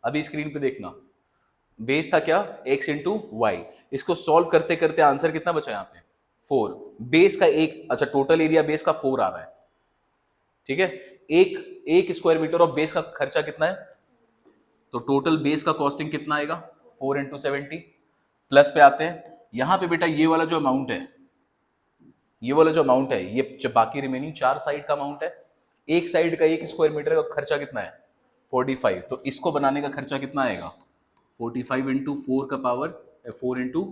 अभी स्क्रीन पे देखना, बेस था क्या x इंटू वाई, इसको सॉल्व करते करते आंसर कितना बचा यहाँ पे 4, बेस का एक, अच्छा टोटल एरिया बेस का 4 आ रहा है, ठीक है। एक स्क्वायर मीटर ऑफ बेस का खर्चा कितना है, तो टोटल बेस का कॉस्टिंग कितना आएगा 4 इंटू 70। प्लस पे आते हैं, यहां पे बेटा ये वाला जो अमाउंट है, ये बाकी रिमेनिंग 4 साइड का अमाउंट है। एक साइड का 1 स्क्वायर मीटर का खर्चा कितना है 45, तो इसको बनाने का खर्चा कितना आएगा? 45 इंटू 4 का पावर 4 इंटू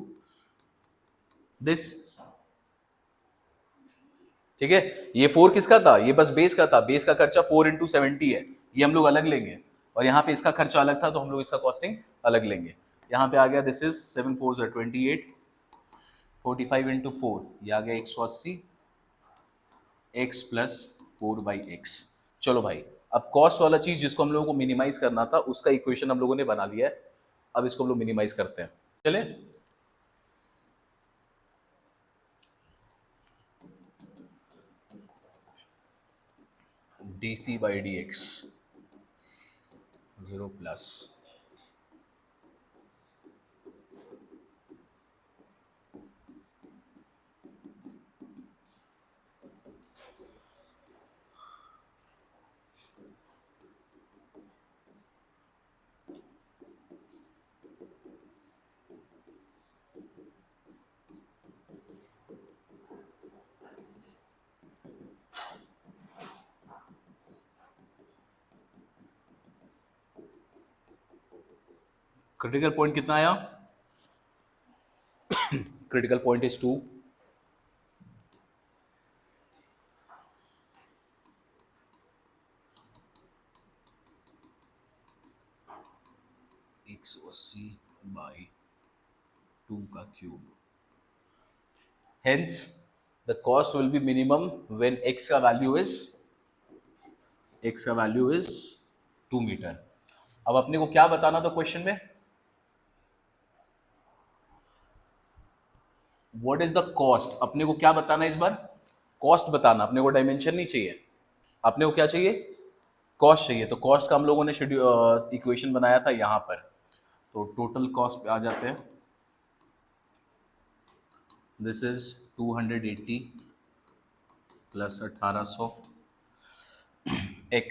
दिस, ठीक है। ये 4 किसका था? ये बस बेस का था। बेस का खर्चा 4 इंटू 70 है, ये हम लोग अलग लेंगे। और यहाँ पे इसका खर्चा अलग था, तो हम लोग इसका कॉस्टिंग अलग लेंगे। यहाँ पे आ गया दिस इज 7 4 28, 45 इंटू 4, ये आ गया 180 x प्लस 4/x। चलो भाई, अब कॉस्ट वाला चीज जिसको हम लोगों को मिनिमाइज करना था, उसका इक्वेशन हम लोगों ने बना लिया है। अब इसको हम लोग मिनिमाइज करते हैं, चले। dc/dx 0 प्लस क्रिटिकल पॉइंट कितना आया? Critical point is 2। एक सौ अस्सी बाई 2 का cube. Hence the cost will be minimum when x का वैल्यू इज 2 मीटर। अब अपने को क्या बताना था क्वेश्चन में? What is the cost? अपने को क्या बताना है इस बार? कॉस्ट बताना। अपने को डायमेंशन नहीं चाहिए, अपने को क्या चाहिए? कॉस्ट चाहिए। तो कॉस्ट का हम लोगों ने शेड्यूल इक्वेशन बनाया था यहाँ पर। तो टोटल कॉस्ट पे आ जाते हैं। दिस इज 280 प्लस 1800 x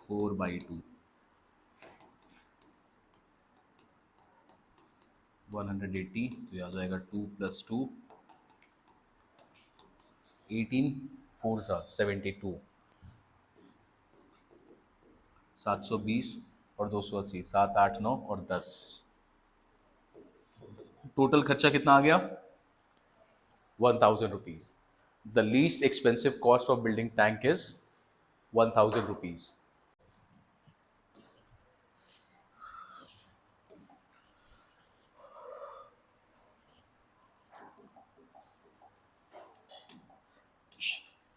4/2, 180, तो ये आ जाएगा 2 + 2, 18 4 72, 720 और 280, 7 8 9 और 10। टोटल खर्चा कितना आ गया? 1000 rupees. The least expensive cost of building tank is 1000 rupees.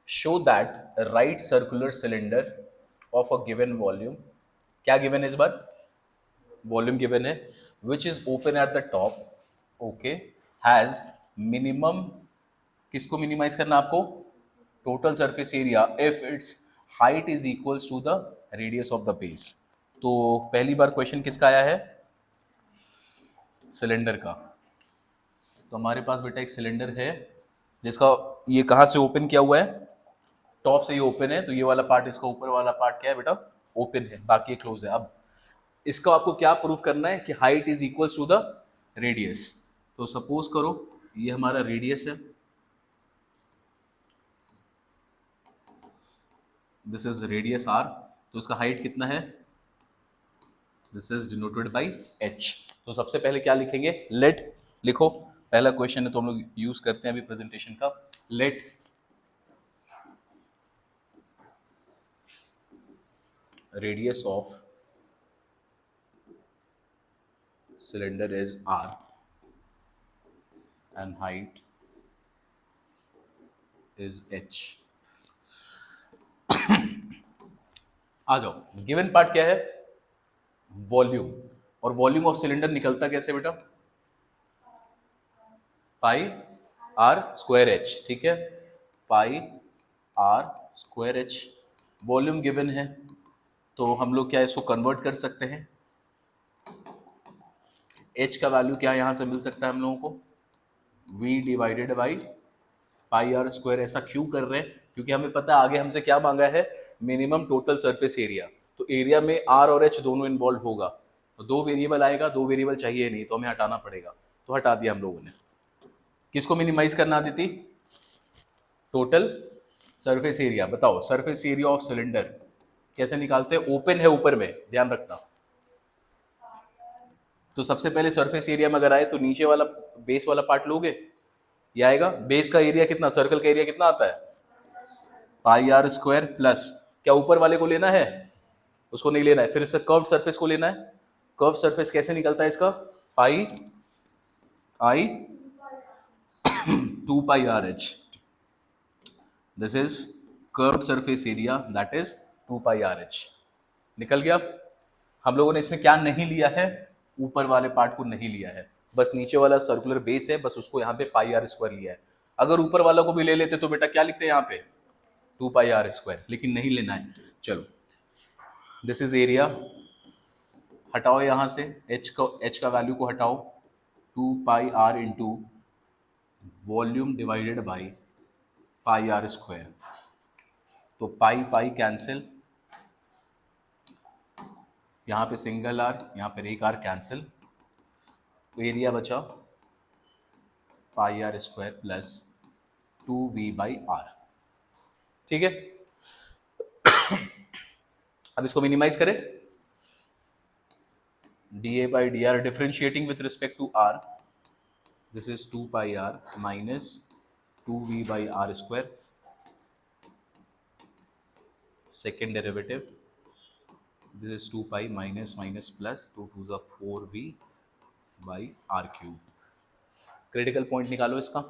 Show that a right circular cylinder of a given volume, क्या given है इस बार? Volume given है, which is open at the top, okay, has minimum, किसको minimize करना आपको? Total surface area if its height is equals to the radius of the base। तो पहली बार question किसका आया है? सिलेंडर का। तो हमारे पास बेटा एक सिलेंडर है जिसका ये कहाँ से ओपन किया हुआ है? टॉप से ये ओपन है, तो ये वाला पार्ट, इसका ऊपर वाला पार्ट क्या है बेटा? ओपन है, बाकी क्लोज है। अब इसका आपको क्या प्रूव करना है? कि height is equals to the radius. तो सपोज करो ये हमारा रेडियस है, दिस इज रेडियस r, तो इसका हाइट कितना है? This is denoted by h। तो सबसे पहले क्या लिखेंगे? लेट, लिखो, पहला क्वेश्चन है तो हम लोग यूज करते हैं अभी प्रेजेंटेशन का। Let radius of cylinder is r and height is h। आ जाओ, गिवन पार्ट क्या है? वॉल्यूम। और वॉल्यूम ऑफ सिलेंडर निकलता कैसे बेटा? पाई आर स्क्वायर एच, ठीक है, pi are square H. Volume given है तो हम लोग क्या इसको कन्वर्ट कर सकते हैं? h का वैल्यू क्या यहाँ से मिल सकता है हम लोगों को? v divided by pi are square. ऐसा क्यों कर रहे हैं? क्योंकि हमें पता है आगे हमसे क्या मांगा है? Minimum total surface area. तो एरिया में r और h दोनों इन्वॉल्व होगा, तो दो वेरिएबल आएगा, दो वेरिएबल चाहिए नहीं, तो हमें हटाना पड़ेगा। तो हटा दिया हम लोगों ने। किसको मिनिमाइज करना आती थी? Total surface area. बताओ, सरफेस एरिया ऑफ सिलेंडर कैसे निकालते हैं? ओपन है ऊपर में, ध्यान रखना। तो सबसे पहले सरफेस एरिया में अगर आए तो नीचे वाला बेस वाला पार्ट लोगे, ये आएगा। बेस का एरिया कितना, सर्कल का एरिया कितना आता है? पाई आर स्क्वायर प्लस, क्या ऊपर वाले को लेना है? उसको नहीं लेना है। फिर इसका कर्व सरफेस को लेना है। कर्व सरफेस कैसे निकलता है इसका? पाई आई 2 pi R H, this is curve surface area, that is 2 pi R H. निकल गया। हम लोगों ने इसमें क्या नहीं लिया है? ऊपर वाले पार्ट को नहीं लिया है, बस नीचे वाला सर्कुलर बेस है, बस उसको यहाँ पे पाई आर स्क्वायर लिया है। अगर ऊपर वाला को भी ले लेते तो बेटा क्या लिखते हैं यहाँ पे? 2 पाई आर स्क्वायर, लेकिन नहीं लेना है। चलो, दिस इज एरिया। हटाओ यहाँ से एच का वैल्यू को हटाओ, 2 pi R into volume divided by pi are square. तो पाई पाई कैंसिल, यहाँ पे सिंगल आर, यहाँ पर एक आर कैंसिल, तो एरिया बचा pi are square plus 2v by R. ठीक है, अब इसको मिनिमाइज करें। dA by dr differentiating with respect to r, this is 2 pi r minus 2v by r square, second derivative, this is 2 pi minus minus plus 2 to the 4v by r cube। Critical point निकालो इसका,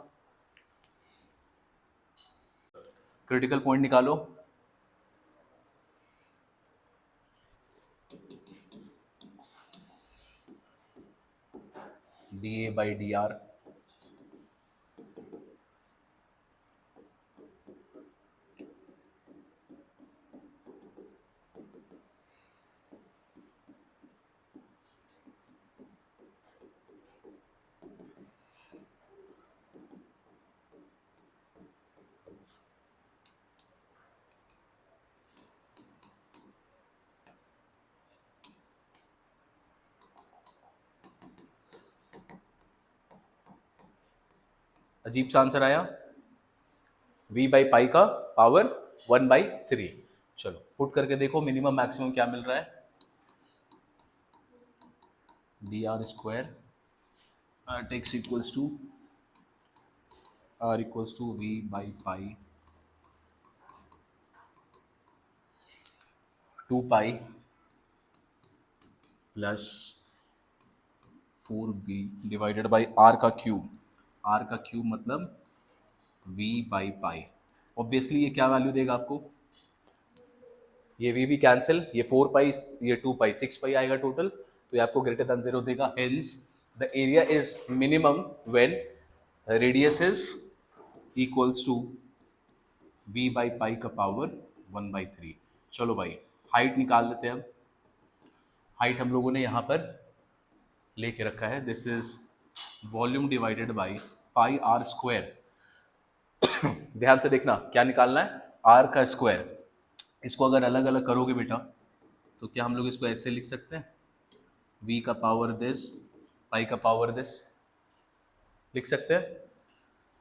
critical point निकालो। dA by dr, अजीब सा answer आया। v by pi का power 1/3। चलो put करके देखो मिनिमम मैक्सिमम क्या मिल रहा है। D r square takes equals to r equals to v by pi 2 pi plus 4b divided by r का क्यूब। r का क्यूब मतलब v बाई पाई। ऑब्वियसली ये क्या वैल्यू देगा आपको? ये v भी कैंसिल, ये 4 पाई, ये 2 पाई, 6 पाई आएगा टोटल, तो ये आपको ग्रेटर देन 0 देगा। Hence the area is minimum when radius is equals to v by pi का पावर 1/3। चलो भाई हाइट निकाल लेते हैं। अब हाइट हम लोगों ने यहाँ पर लेके रखा है, this is volume divided by pi are square. ध्यान से देखना क्या निकालना है, आर का स्क्वायर। इसको अगर अलग अलग करोगे बेटा तो क्या हम लोग इसको ऐसे लिख सकते हैं, v का पावर दिस, पाई का पावर दिस, लिख सकते हैं।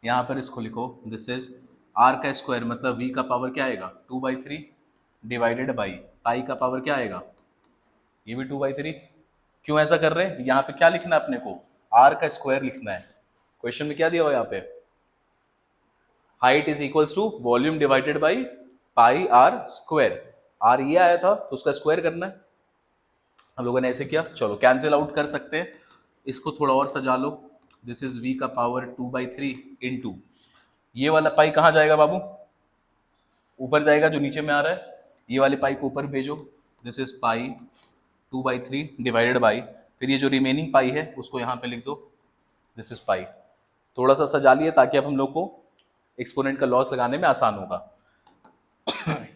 यहाँ पर इसको लिखो, दिस इज आर का स्क्वायर मतलब v का पावर क्या आएगा 2/3 डिवाइडेड बाई पाई का पावर क्या आएगा, ये भी 2/3। क्यों ऐसा कर रहे हैं? यहाँ पे क्या लिखना है अपने को, आर का स्क्वायर लिखना है। क्वेश्चन में क्या दिया हुआ यहाँ पे, height is equals to volume divided by pi are square. R ये आया था तो उसका स्क्वायर करना है, हम लोगों ने ऐसे किया। चलो कैंसिल आउट कर सकते हैं, इसको थोड़ा और सजा लो। दिस इज v का पावर 2/3 इंटू ये वाला पाई कहाँ जाएगा बाबू, ऊपर जाएगा जो नीचे में आ रहा है, ये वाले पाई को ऊपर भेजो। This is pi 2/3 divided by, फिर ये जो रिमेनिंग पाई है उसको यहाँ पे लिख दो, दिस इज पाई। थोड़ा सा सजा लिए ताकि अब हम लोग को एक्सपोनेंट का लॉस लगाने में आसान होगा।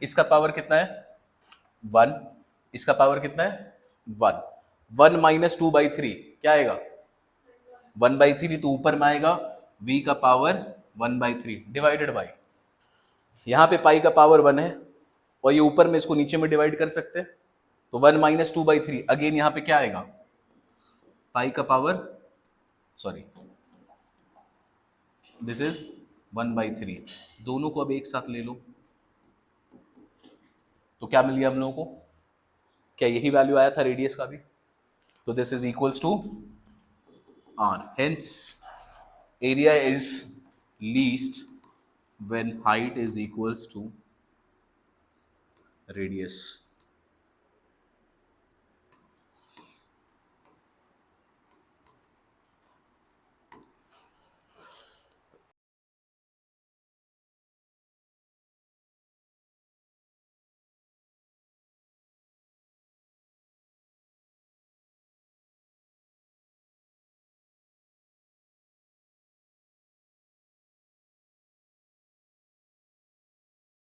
इसका पावर कितना है 1, इसका पावर कितना है 1, 1 माइनस 2/3 क्या आएगा 1/3, तो ऊपर में आएगा v का पावर 1/3 डिवाइडेड बाई, यहाँ पे पाई का पावर 1 है और ये ऊपर में इसको नीचे में डिवाइड कर सकते हैं, तो 1 माइनस 2/3 अगेन यहाँ पे क्या आएगा पाई का पावर, सॉरी दिस इज 1/3। दोनों को अब एक साथ ले लो, तो क्या मिल गया हम लोगों को? क्या यही वैल्यू आया था रेडियस का भी? तो this is equals to r, hence area is least when height is equals to radius.